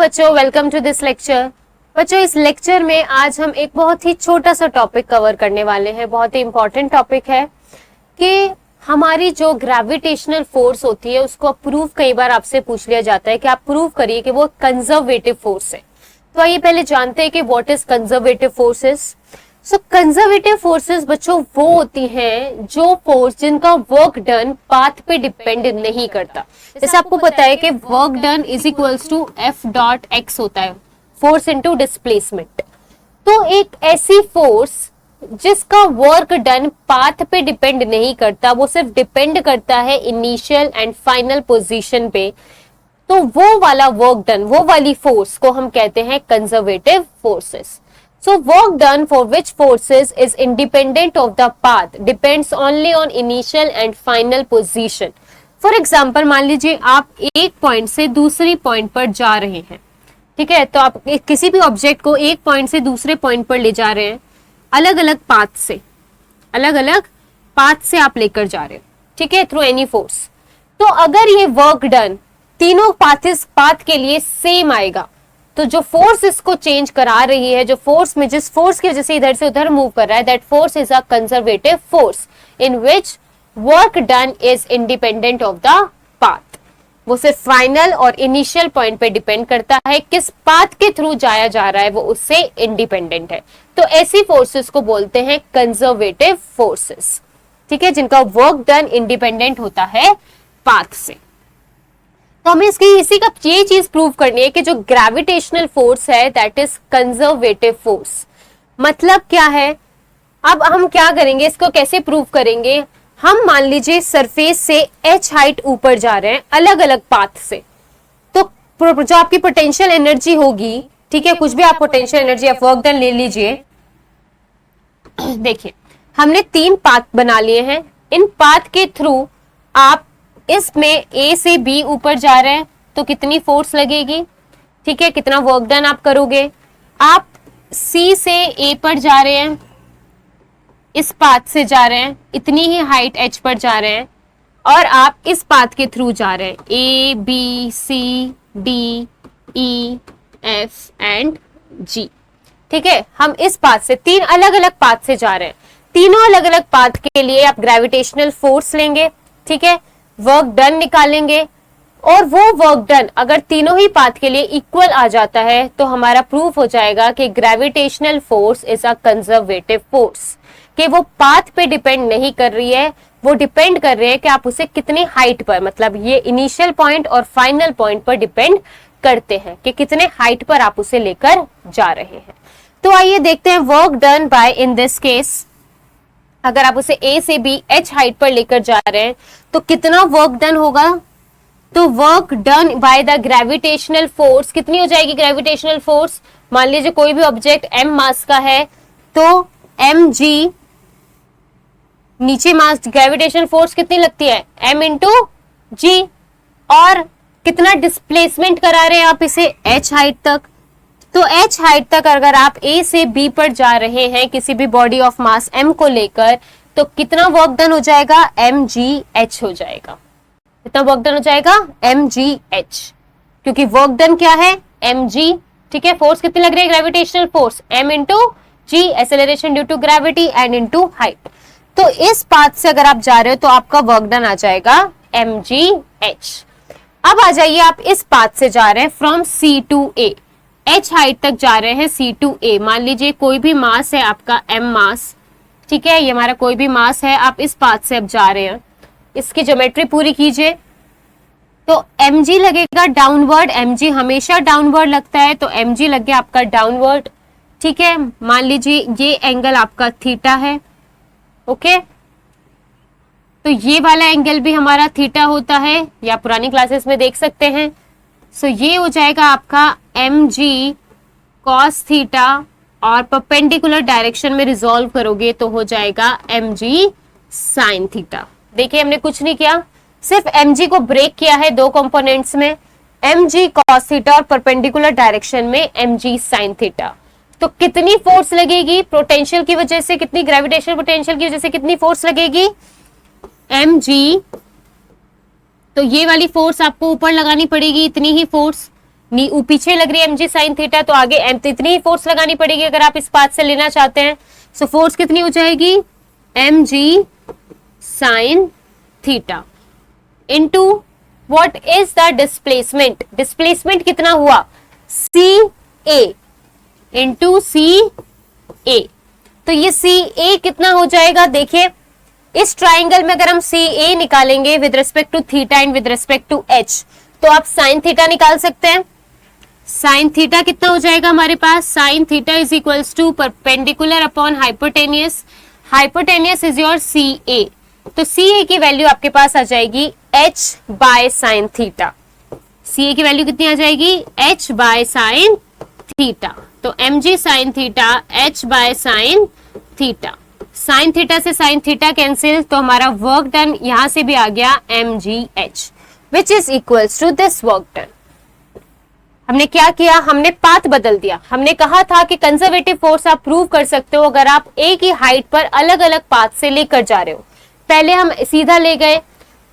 बच्चों, welcome to this lecture. बच्चों, इस लेक्चर में आज हम एक बहुत ही छोटा सा टॉपिक कवर करने वाले हैं। बहुत ही इंपॉर्टेंट टॉपिक है कि हमारी जो ग्रेविटेशनल फोर्स होती है उसको प्रूव कई बार आपसे पूछ लिया जाता है कि आप प्रूव करिए कि वो कंजर्वेटिव फोर्स है। तो आइए पहले जानते हैं कि what is conservative forces. So conservative forces बच्चों वो होती हैं जो फोर्स जिनका वर्क डन पाथ पे डिपेंड नहीं करता। जैसे आपको पता है कि work done is equals to f dot x होता है, फोर्स इनटू डिस्प्लेसमेंट। तो एक ऐसी फोर्स जिसका वर्क डन पाथ पे डिपेंड नहीं करता, वो सिर्फ डिपेंड करता है इनिशियल एंड फाइनल पोजीशन पे, तो वो वाला वर्क डन, वो वाली फोर्स को हम कहते हैं conservative forces. So work done for which forces is independent of the path depends only on initial and final position. For example, मान लीजिए आप एक पॉइंट से दूसरी पॉइंट पर जा रहे हैं, ठीक है। तो आप किसी भी ऑब्जेक्ट को एक पॉइंट से दूसरे पॉइंट पर ले जा रहे हैं, अलग अलग पाथ से आप लेकर जा रहे हो, ठीक है, थ्रू एनी फोर्स। तो अगर ये वर्क डन तीनों पाथ के लिए सेम आएगा, तो जो फोर्स इसको चेंज करा रही है, जो फोर्स में जिस फोर्स की वजह से इधर से उधर मूव कर रहा है, that force is a conservative force in which work done is independent of the path. वो सिर्फ फाइनल और इनिशियल पॉइंट पे डिपेंड करता है, किस पाथ के थ्रू जाया जा रहा है वो उससे इंडिपेंडेंट है। तो ऐसी फोर्सेस को बोलते हैं कंजर्वेटिव फोर्सेस, ठीक है, जिनका वर्क डन इंडिपेंडेंट होता है पाथ से। तो हमें इसी का ये चीज प्रूव करनी है कि जो ग्रेविटेशनल फोर्स है दैट इज कंजर्वेटिव फोर्स। मतलब क्या है, अब हम क्या करेंगे, इसको कैसे प्रूव करेंगे। हम मान लीजिए सरफेस से h हाइट ऊपर जा रहे हैं अलग अलग पाथ से, तो जो आपकी पोटेंशियल एनर्जी होगी, ठीक है, कुछ भी आप पोटेंशियल एनर्जी आप वर्क डन ले लीजिए। देखिए हमने 3 पाथ बना लिए हैं, इन पाथ के थ्रू आप इसमें A से B ऊपर जा रहे हैं तो कितनी फोर्स लगेगी, ठीक है, कितना वर्क डन आप करोगे। आप C से A पर जा रहे हैं, इस पाथ से जा रहे हैं, इतनी ही हाइट H पर जा रहे हैं, और आप इस पाथ के थ्रू जा रहे हैं A B C D E F and G, ठीक है। हम इस पाथ से 3 अलग अलग पाथ से जा रहे हैं, तीनों अलग अलग पाथ के लिए आप ग्रेविटेशनल फोर्स लेंगे, ठीक है, वर्क डन निकालेंगे, और वो वर्क डन अगर तीनों ही पाथ के लिए इक्वल आ जाता है तो हमारा प्रूफ हो जाएगा कि gravitational force is a conservative force, कि वो पाथ पे डिपेंड नहीं कर रही है, वो डिपेंड कर रही है कि आप उसे कितनी हाइट पर, मतलब ये इनिशियल पॉइंट और फाइनल पॉइंट पर डिपेंड करते हैं कि कितने हाइट पर आप उसे लेकर जा रहे हैं। तो आइए देखते हैं work done bye, in this case अगर आप उसे A से B H हाइट पर लेकर जा रहे हैं तो कितना वर्क डन होगा। तो work done by the gravitational force कितनी हो जाएगी ग्रेविटेशनल फोर्स। मान लीजिए कोई भी ऑब्जेक्ट m मास का है तो mg, नीचे मास ग्रेविटेशनल फोर्स कितनी लगती है m इंटू जी, और कितना डिस्प्लेसमेंट करा रहे हैं आप इसे h हाइट तक। तो h हाइट तक अगर आप A से B पर जा रहे हैं किसी भी बॉडी ऑफ मास m को लेकर, तो कितना वर्क डन हो जाएगा, mgh हो जाएगा। कितना वर्क डन हो जाएगा, mgh, क्योंकि वर्क डन क्या है, mg, ठीक है। फोर्स कितनी लग रही है gravitational force, m into g, acceleration due to gravity and into height. तो इस पाथ से अगर आप जा रहे हो तो आपका वर्क डन आ जाएगा mgh। अब आ जाइए आप इस पाथ से जा रहे हैं from C to A, h height तक जा रहे हैं C टू A। मान लीजिए कोई भी मास है आपका m मास, ठीक है, ये हमारा कोई भी मास है, आप इस पाथ से अब जा रहे हैं, इसकी ज्योमेट्री पूरी कीजिए। तो mg लगेगा डाउनवर्ड, mg हमेशा डाउनवर्ड लगता है, तो mg लग गया आपका डाउनवर्ड, ठीक है। मान लीजिए ये एंगल आपका थीटा है, ओके, तो ये वाला एंगल भी हमारा थीटा होता है, या पुरानी क्लासेस में देख सकते हैं। सो ये हो जाएगा आपका mg cos थीटा, और परपेंडिकुलर डायरेक्शन में रिजॉल्व करोगे तो हो जाएगा mg sin थीटा। देखिए हमने कुछ नहीं किया, सिर्फ mg को ब्रेक किया है 2 कंपोनेंट्स में, mg cos थीटा और परपेंडिकुलर डायरेक्शन में mg sin थीटा। तो कितनी फोर्स लगेगी पोटेंशियल की वजह से, कितनी ग्रेविटेशनल पोटेंशियल की वजह से कितनी फोर्स लगेगी, mg तो ये वाली फोर्स आपको ऊपर लगानी पड़ेगी, इतनी ही फोर्स, पीछे लग रही है mg sin थीटा, तो आगे m, तो इतनी ही फोर्स लगानी पड़ेगी अगर आप इस पाथ से लेना चाहते हैं। सो फोर्स कितनी हो जाएगी, mg sin theta into what is the displacement, displacement कितना हुआ, ca इंटू ca। तो ये ca कितना हो जाएगा, देखिए इस ट्राइंगल में अगर हम ca निकालेंगे with respect to theta and with respect to h, तो आप साइन थीटा निकाल सकते हैं। साइन थीटा कितना हो जाएगा हमारे पास, sine theta is equals to perpendicular upon hypotenuse, hypotenuse is your ca, तो ca की वैल्यू आपके पास आ जाएगी h by sine theta. ca की वैल्यू कितनी आ जाएगी, h बाय साइन थीटा, तो mg sine theta h by sine theta. Sine theta से साइन थीटा कैंसिल, तो हमारा वर्क डन यहां से भी आ गया mgh which is equals to this work done. हमने क्या किया, हमने पाथ बदल दिया। हमने कहा था कि कंजर्वेटिव फोर्स आप प्रूव कर सकते हो अगर आप एक ही हाइट पर अलग अलग पाथ से लेकर जा रहे हो। पहले हम सीधा ले गए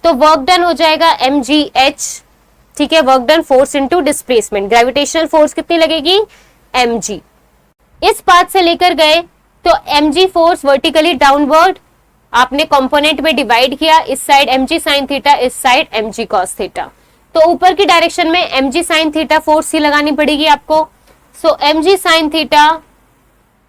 तो वर्क डन हो जाएगा mgh, ठीक है, work done force into displacement, gravitational force कितनी लगेगी mg। इस पाथ से लेकर गए तो mg फोर्स वर्टिकली डाउनवर्ड, आपने कंपोनेंट में डिवाइड किया, इस साइड mg sin थीटा, इस साइड mg cos थीटा, तो ऊपर की डायरेक्शन में mg sin थीटा फोर्स ही लगानी पड़ेगी आपको। सो mg sin theta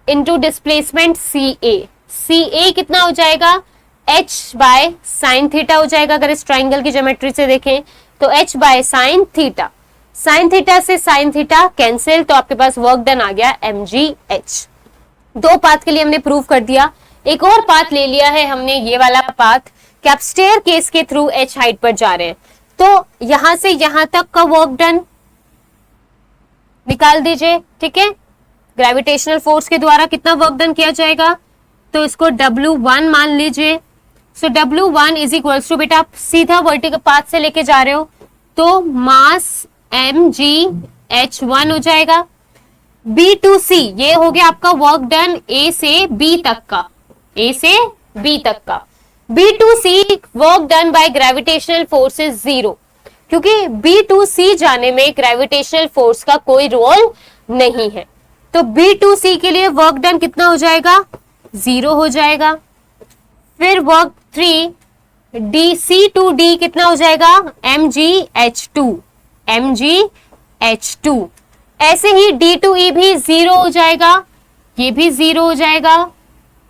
into displacement ca कितना हो जाएगा, h बाय साइन थीटा हो जाएगा। अगर इस ट्राइंगल की ज्योमेट्री से देखें तो h by sine theta, sine theta से साइन थीटा कैंसिल, तो आपके पास वर्क डन आ गया mgh। दो पाथ के लिए हमने प्रूव कर दिया। एक और पाथ ले लिया है हमने, ये वाला पाथ कि आप स्टेयर केस के थ्रू h हाइट पर जा रहे हैं, तो यहां से यहां तक का वर्क डन निकाल दीजिए, ठीक है। ग्रेविटेशनल फोर्स के द्वारा कितना वर्क डन किया जाएगा, तो इसको W1 मान लीजिए। सो W1 इज इक्वल्स टू, बेटा आप सीधा वर्टिकल पाथ से लेके जा रहे हो तो मास mgh1 हो जाएगा। B टू C ये हो गया आपका वर्क डन A से B तक का, A से B तक का। B to C work done by gravitational force is 0, क्योंकि B टू C जाने में ग्रेविटेशनल फोर्स का कोई रोल नहीं है, तो B टू C के लिए वर्क डन कितना हो जाएगा, 0 हो जाएगा। फिर work 3 D C to D कितना हो जाएगा, mgh2, mgh2। ऐसे ही D टू E भी 0 हो जाएगा, ये भी 0 हो जाएगा,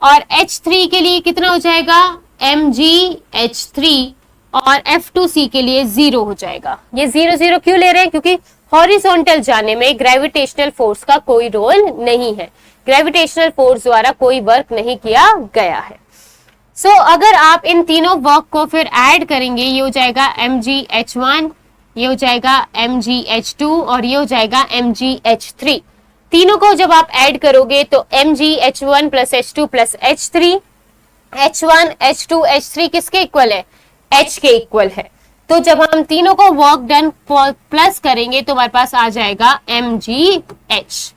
और H3 के लिए कितना हो जाएगा, mgh3, और F2C के लिए 0 हो जाएगा। ये 0 0 क्यों ले रहे हैं, क्योंकि हॉरिजॉन्टल जाने में ग्रेविटेशनल फोर्स का कोई रोल नहीं है, ग्रेविटेशनल फोर्स द्वारा कोई वर्क नहीं किया गया है। सो अगर आप इन तीनों वर्क को फिर ऐड करेंगे, ये हो जाएगा mgh1, ये हो जाएगा mgh2 और ये हो जाएगा mgh3। तीनों को जब आप ऐड करोगे तो mgh1 plus h2 plus h3, h1 h2 h3 किसके इक्वल है, h के इक्वल है। तो जब हम तीनों को वर्क डन प्लस करेंगे तो हमारे पास आ जाएगा mgh।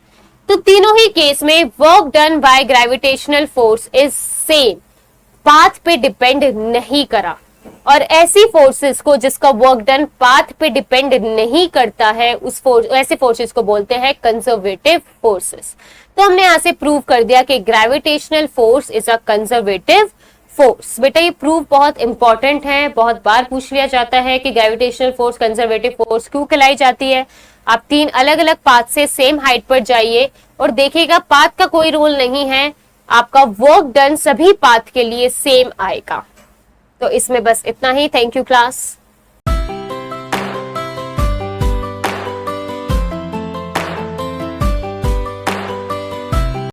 तो तीनों ही केस में work done by gravitational force is same, path पे डिपेंड नहीं करा। और ऐसी फोर्सेस को जिसका वर्क डन पाथ पे डिपेंड नहीं करता है, ऐसे फोर्सेस को बोलते हैं कंजर्वेटिव फोर्सेस। तो हमने यहां से प्रूव कर दिया कि gravitational force is a conservative force. बेटा ये प्रूव बहुत इंपॉर्टेंट है, बहुत बार पूछ लिया जाता है कि ग्रेविटेशनल फोर्स कंजर्वेटिव फोर्स क्यों कहलाई जाती है। आप तीन अलग अलग पाथ से सेम हाइट पर जाइए और देखिएगा पाथ का कोई रोल नहीं है, आपका वर्क डन सभी पाथ के लिए सेम आएगा। तो इसमें बस इतना ही। Thank you class.